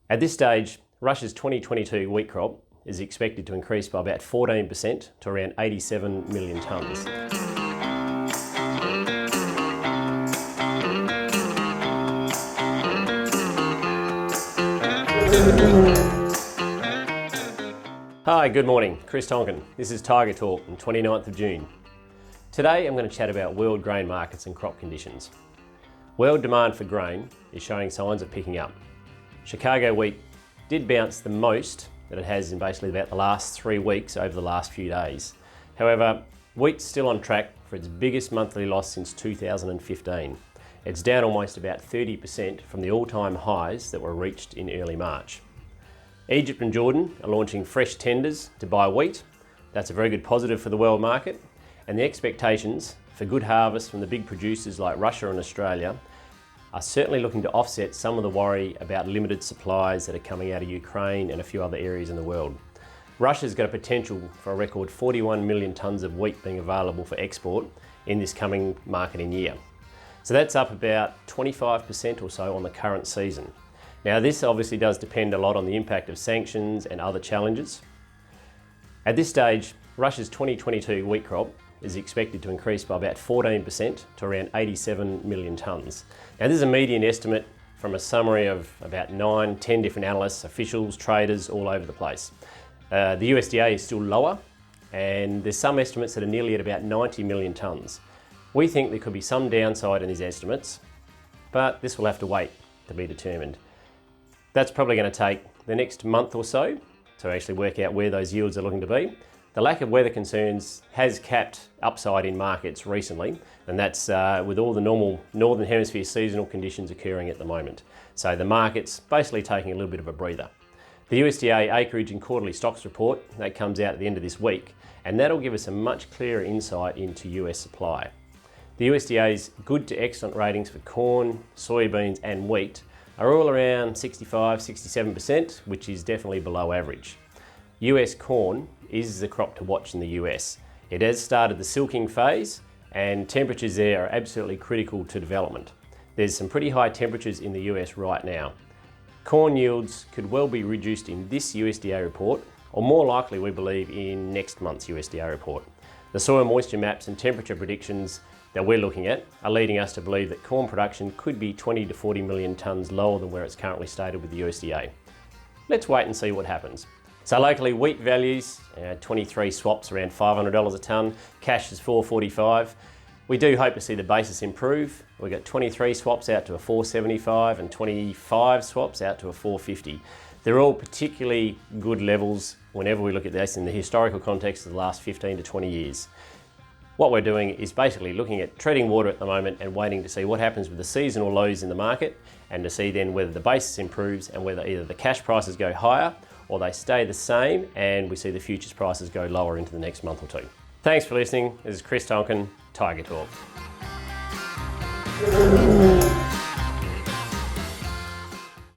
At this stage, Russia's 2022 wheat crop is expected to increase by about 14% to around 87 million tonnes. Hi, good morning. Chris Tonkin. This is Tiger Talk on 29th of June. Today I'm going to chat about world grain markets and crop conditions. World demand for grain is showing signs of picking up. Chicago wheat did bounce the most that it has in basically about the last 3 weeks over the last few days. However, wheat's still on track for its biggest monthly loss since 2015. It's down almost about 30% from the all-time highs that were reached in early March. Egypt and Jordan are launching fresh tenders to buy wheat. That's a very good positive for the world market, and the expectations for good harvest from the big producers like Russia and Australia are certainly looking to offset some of the worry about limited supplies that are coming out of Ukraine and a few other areas in the world. Russia's got a potential for a record 41 million tonnes of wheat being available for export in this coming marketing year. So that's up about 25% or so on the current season. Now this obviously does depend a lot on the impact of sanctions and other challenges. At this stage, Russia's 2022 wheat crop is expected to increase by about 14% to around 87 million tonnes. Now this is a median estimate from a summary of about 9-10 different analysts, officials, traders all over the place. The USDA is still lower, and there's some estimates that are nearly at about 90 million tonnes. We think there could be some downside in these estimates, but this will have to wait to be determined. That's probably going to take the next month or so to actually work out where those yields are looking to be. The lack of weather concerns has capped upside in markets recently, and that's with all the normal Northern Hemisphere seasonal conditions occurring at the moment. So the market's basically taking a little bit of a breather. The USDA acreage and quarterly stocks report, that comes out at the end of this week, and that'll give us a much clearer insight into US supply. The USDA's good to excellent ratings for corn, soybeans and wheat are all around 65–67%, which is definitely below average. US corn is the crop to watch in the US. It has started the silking phase, and temperatures there are absolutely critical to development. There's some pretty high temperatures in the US right now. Corn yields could well be reduced in this USDA report, or more likely we believe in next month's USDA report. The soil moisture maps and temperature predictions that we're looking at are leading us to believe that corn production could be 20 to 40 million tonnes lower than where it's currently stated with the USDA. Let's wait and see what happens. So locally, wheat values, 23 swaps around $500 a tonne, cash is $445. We do hope to see the basis improve. We've got 23 swaps out to a $475 and 25 swaps out to a $450. They're all particularly good levels whenever we look at this in the historical context of the last 15 to 20 years. What we're doing is basically looking at treading water at the moment and waiting to see what happens with the seasonal lows in the market, and to see then whether the basis improves and whether either the cash prices go higher or they stay the same and we see the futures prices go lower into the next month or two. Thanks for listening. This is Chris Tonkin, Tiger Talk.